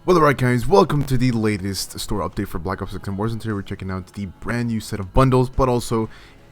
Well, alright guys, welcome to the latest store update for Black Ops 6 and Warzone. Today we're checking out the brand new set of bundles, but also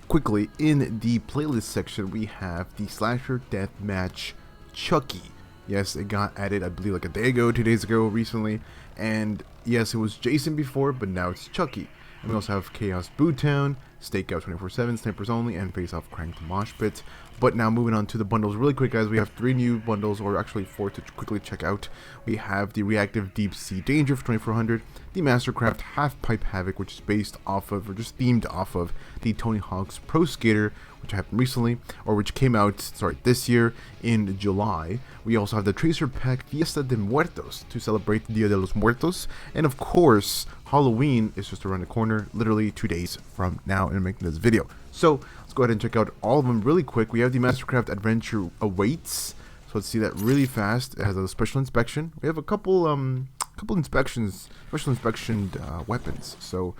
quickly in the playlist section we have the Slasher Deathmatch Chucky. Yes, it got added I believe like a day ago, 2 days ago, recently, and yes, it was Jason before, but now it's Chucky. And we also have Chaos Bootown, Stakeout 24/7, Snipers Only, and Face Off Cranked Mosh Pit. But now moving on to the bundles really quick guys, we have 3 new bundles, or actually 4 to quickly check out. We have the Reactive Deep Sea Danger for 2400, the Mastercraft Half Pipe Havoc, which is based off of, or just themed off of, the Tony Hawk's Pro Skater, which happened recently, or which came out, this year in July. We also have the Tracer Pack Fiesta de Muertos to celebrate Dia de los Muertos, and of course, Halloween is just around the corner, literally 2 days from now in making this video. So let's go ahead and check out all of them really quick. We have the Mastercraft Adventure Awaits, so let's see that really fast. It has a special inspection. We have a couple inspections, special inspection weapons. So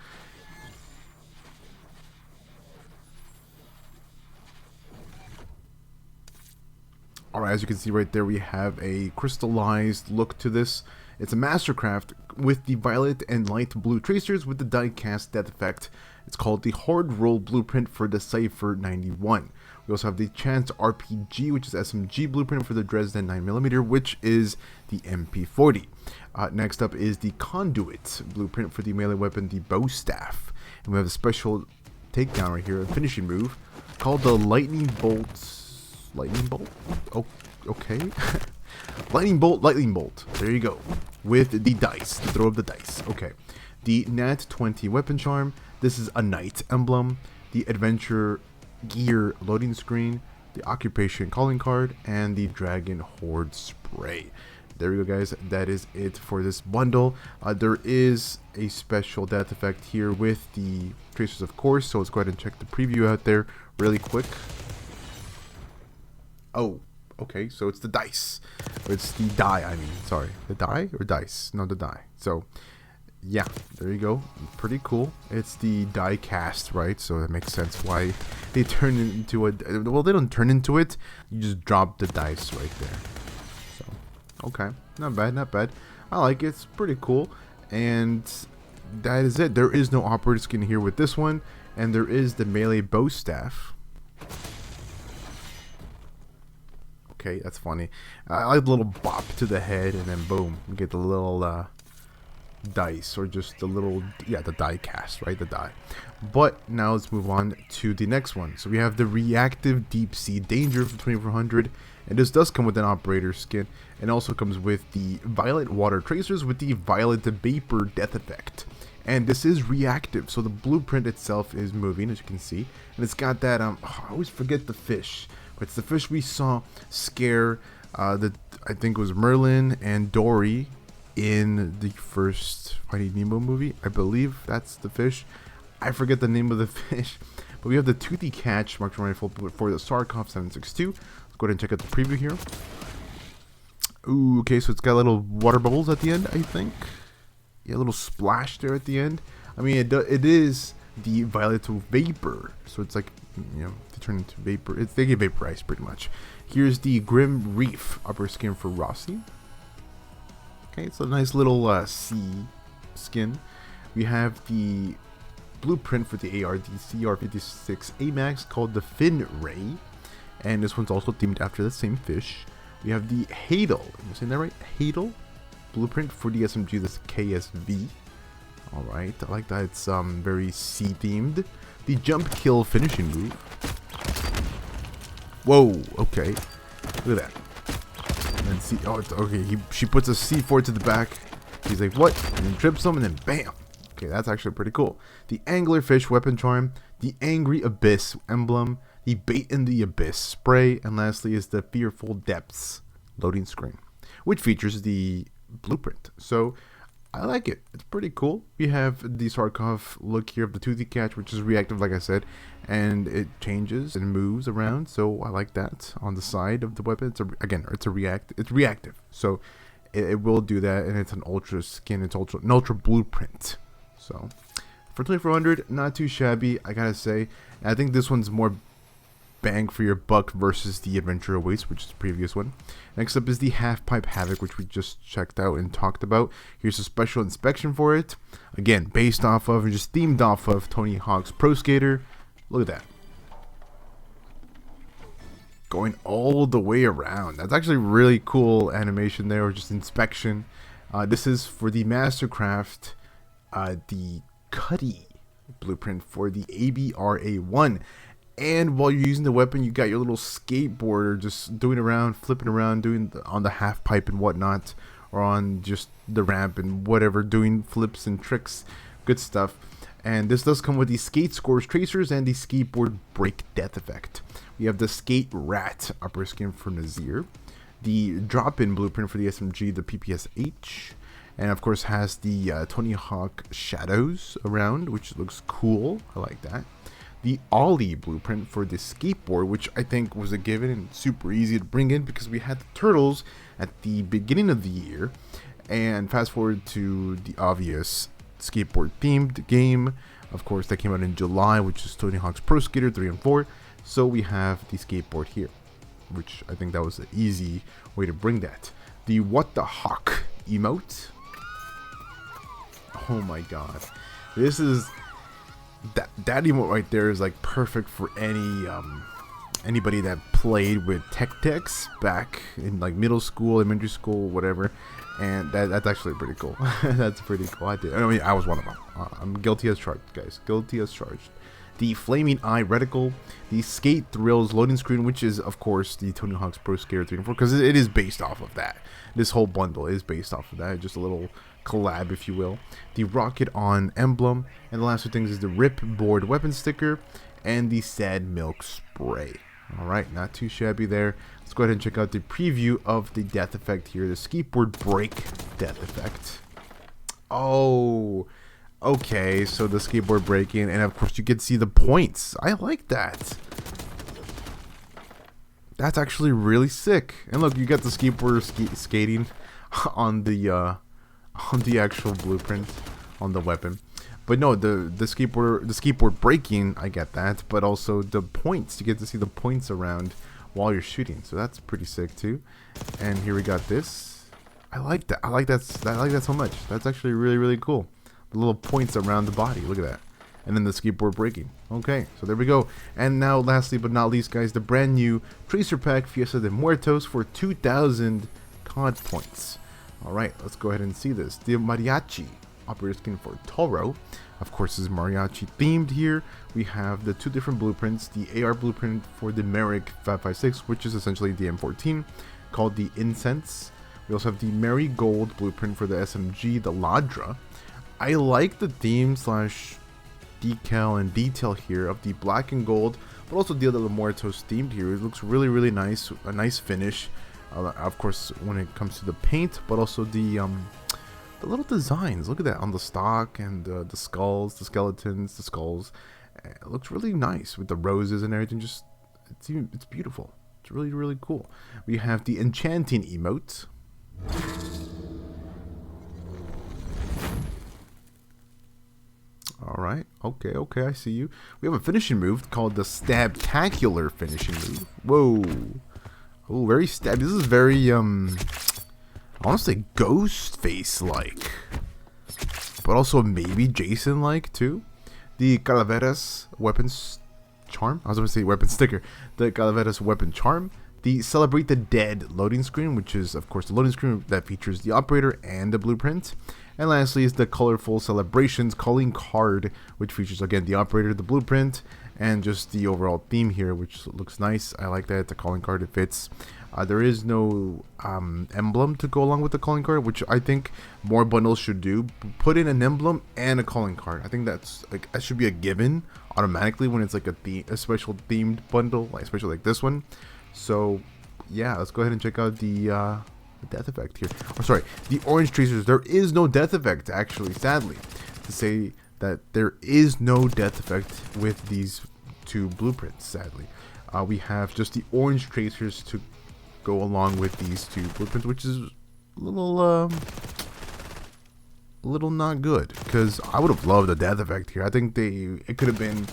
alright, as you can see right there, we have a crystallized look to this. It's a Mastercraft with the violet and light blue tracers with the die-cast death effect. It's called the Hard Roll Blueprint for the Cypher 91. We also have the Chance RPG, which is SMG blueprint for the Dresden 9mm, which is the MP40. Next up is the Conduit blueprint for the melee weapon, the Bow Staff. And we have a special takedown right here, a finishing move, called the Lightning Bolt. Lightning Bolt? Oh, okay. Lightning Bolt. There you go. With the dice, the throw of the dice. Okay. The Nat 20 weapon charm. This is a knight emblem. The adventure gear loading screen. The occupation calling card, and the dragon horde spray. There we go, guys. That is it for this bundle. There is a special death effect here with the tracers, of course. So let's go ahead and check the preview out there really quick. Oh, okay, so it's the dice. Or it's the die, I mean, sorry. The die or dice? No, the die. So, yeah, there you go. Pretty cool. It's the die cast, right? So that makes sense why they turn into a... Well, they don't turn into it. You just drop the dice right there. So, okay. Not bad, not bad. I like it. It's pretty cool. And that is it. There is no operator skin here with this one. And there is the melee bow staff. Okay, that's funny. I like the little bop to the head, and then boom, you get the little dice, or just the little, yeah, the die cast, right? The die. But now let's move on to the next one. So we have the Reactive Deep Sea Danger for 2400, and this does come with an operator skin, and also comes with the Violet Water Tracers with the Violet Vapor Death Effect. And this is reactive, so the blueprint itself is moving, as you can see, and it's got that I always forget the fish. It's the fish we saw scare I think it was Merlin and Dory in the first Finding Nemo movie. I believe that's the fish. I forget the name of the fish. But we have the Toothy Catch marked rifle for the Sarkov 762. Let's go ahead and check out the preview here. Ooh, okay, so it's got little water bubbles at the end, I think. Yeah, a little splash there at the end. I mean, it is the Violet Vapor, so it's like, you know, to turn into vapor. They get vaporized pretty much. Here's the Grim Reef upper skin for Rossi. Okay, it's a nice little sea skin. We have the blueprint for the AR, the CR56 AMAX called the Fin Ray, and this one's also themed after the same fish. We have the Hadel, am I saying that right? Hadel blueprint for the SMG, this KSV. Alright, I like that it's very sea themed. The Jump Kill finishing move. Whoa, okay. Look at that. And then see, oh, it's, okay, she puts a C4 to the back. He's like, what? And then trips him, and then bam. Okay, that's actually pretty cool. The Anglerfish weapon charm, the Angry Abyss emblem, the Bait in the Abyss spray, and lastly is the Fearful Depths loading screen, which features the blueprint. So I like it. It's pretty cool. We have the Sarkov look here of the Toothy Catch, which is reactive, like I said, and it changes and moves around. So I like that on the side of the weapon. It's reactive. So it will do that, and it's an ultra skin. It's an ultra blueprint. So for 2400, not too shabby, I gotta say. I think this one's more bang for your buck versus the Adventure Awaits, which is the previous one. Next up is the Half Pipe Havoc, which we just checked out and talked about. Here's a special inspection for it. Again, based off of and just themed off of Tony Hawk's Pro Skater. Look at that. Going all the way around. That's actually really cool animation there, or just inspection. This is for the Mastercraft, the Cuddy blueprint for the ABRA1. And while you're using the weapon, you got your little skateboarder just doing around, flipping around, doing on the half pipe and whatnot, or on just the ramp and whatever, doing flips and tricks. Good stuff. And this does come with the skate scores tracers and the skateboard break death effect. We have the skate rat upper skin for Nazir, the drop-in blueprint for the SMG, the PPSH, and of course has the Tony Hawk shadows around, which looks cool. I like that. The Ollie blueprint for the skateboard, which I think was a given and super easy to bring in because we had the turtles at the beginning of the year. And fast forward to the obvious skateboard themed game, of course, that came out in July, which is Tony Hawk's Pro Skater 3 and 4. So we have the skateboard here, which I think that was an easy way to bring that. The What the Hawk emote. Oh my god. This is that emote right there is like perfect for anybody that played with Tech-Techs back in like middle school, elementary school, whatever. And that's actually pretty cool. That's pretty cool. I mean, I was one of them. I'm guilty as charged, guys. Guilty as charged. The Flaming Eye Reticle, the Skate Thrills loading screen, which is, of course, the Tony Hawk's Pro Skater 3 and 4, because it is based off of that. This whole bundle is based off of that. Just a little collab, if you will. The Rocket On emblem, and the last two things is the Rip Board weapon sticker and the Sad Milk spray. Alright, not too shabby there. Let's go ahead and check out the preview of the death effect here, the skateboard break death effect. Oh, okay, so the skateboard breaking, and of course you can see the points. I like that. That's actually really sick. And look, you got the skateboarder skating on the actual blueprint on the weapon. But no, the skateboard breaking, I get that, but also the points. You get to see the points around while you're shooting, so that's pretty sick too. And here we got this. I like that. I like that so much. That's actually really, really cool. The little points around the body. Look at that. And then the skateboard breaking. Okay, so there we go. And now, lastly but not least, guys, the brand new Tracer Pack Fiesta de Muertos for 2,000 COD points. All right, let's go ahead and see this. The Mariachi operator skin for Toro. Of course, is mariachi themed here. We have the two different blueprints. The AR blueprint for the Merrick 556, which is essentially the M14, called the Incense. We also have the Marigold blueprint for the SMG, the Ladra. I like the theme slash decal and detail here of the black and gold, but also the other Muertos themed here. It looks really, really nice. A nice finish. Of course, when it comes to the paint, but also the little designs. Look at that on the stock and the skulls, the skeletons, the skulls. It looks really nice with the roses and everything. Just it's beautiful. It's really, really cool. We have the enchanting emote. All right. Okay. I see you. We have a finishing move called the Stabtacular finishing move. Whoa. Oh, very stab. This is very I want to say Ghostface-like, but also maybe Jason-like too. The Calaveras weapons charm. I was going to say weapon sticker. The Calaveras weapon charm. The Celebrate the Dead loading screen, which is of course the loading screen that features the operator and the blueprint. And lastly is the Colorful Celebrations calling card, which features again the operator, the blueprint, and just the overall theme here, which looks nice. I like that. The calling card, it fits. There is no emblem to go along with the calling card, which I think more bundles should do. Put in an emblem and a calling card. I think that should be a given automatically when it's like a special themed bundle, like especially like this one. So yeah, let's go ahead and check out the death effect here. Oh, sorry, the orange tracers. There is no death effect, actually, sadly, to say that there is no death effect with these two blueprints, sadly. We have just the orange tracers to go along with these two blueprints, which is a little not good, because I would have loved a death effect here. I think it could have been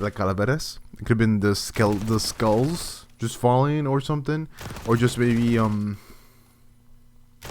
like calaveras. It could have been the skulls just falling or something, or just maybe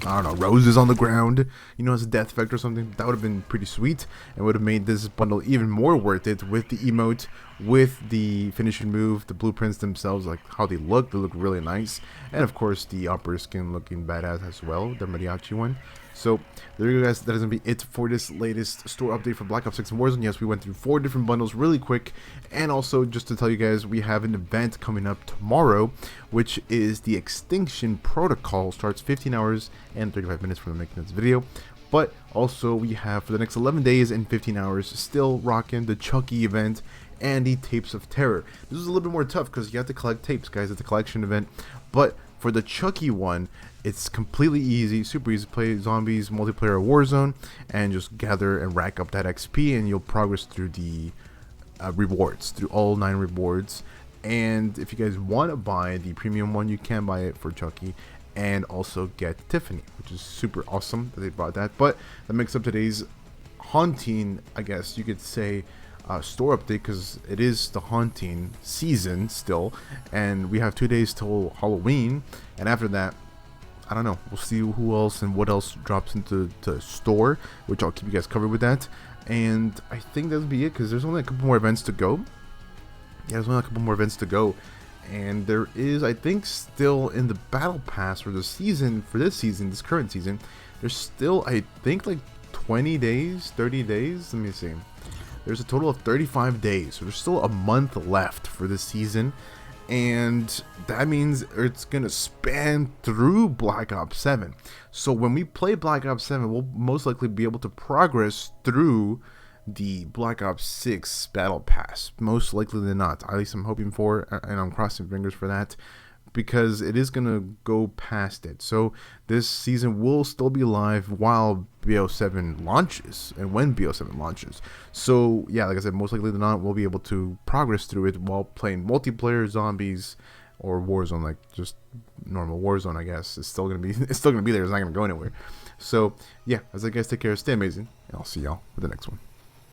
I don't know, roses on the ground, you know, as a death effect or something. That would have been pretty sweet and would have made this bundle even more worth it, with the emote, with the finishing move, the blueprints themselves, like how they look really nice, and of course the upper skin looking badass as well, the mariachi one. So there you go, guys. That is going to be it for this latest store update for Black Ops 6 and Warzone. Yes, we went through 4 different bundles really quick. And also, just to tell you guys, we have an event coming up tomorrow, which is the Extinction Protocol. Starts 15 hours and 35 minutes from the making of this video. But also, we have for the next 11 days and 15 hours still rocking the Chucky event and the Tapes of Terror. This is a little bit more tough because you have to collect tapes, guys. It's a collection event. But for the Chucky one, it's completely easy, super easy to play zombies multiplayer Warzone, and just gather and rack up that XP, and you'll progress through the rewards, through all 9 rewards. And if you guys want to buy the premium one, you can buy it for Chucky, and also get Tiffany, which is super awesome that they brought that. But that makes up today's haunting, I guess you could say, store update, because it is the haunting season still, and we have 2 days till Halloween, and after that, I don't know, we'll see who else and what else drops into the store, which I'll keep you guys covered with that. And I think that'll be it, because there's only a couple more events to go. Yeah, there's only a couple more events to go, and there is, I think, still in the battle pass for the season, for this season, this current season, there's still, I think, like 20 days, 30 days, let me see. There's a total of 35 days, so there's still a month left for this season, and that means it's gonna span through Black Ops 7. So when we play Black Ops 7, we'll most likely be able to progress through the Black Ops 6 Battle Pass, most likely than not. At least I'm hoping for, and I'm crossing fingers for that, because it is gonna go past it. So this season will still be live while BO7 launches, and when BO7 launches. So yeah, like I said, most likely than not, we'll be able to progress through it while playing multiplayer zombies or Warzone, like just normal Warzone. I guess it's still gonna be there. It's not gonna go anywhere. So yeah, as I guys, take care, stay amazing, and I'll see y'all with the next one.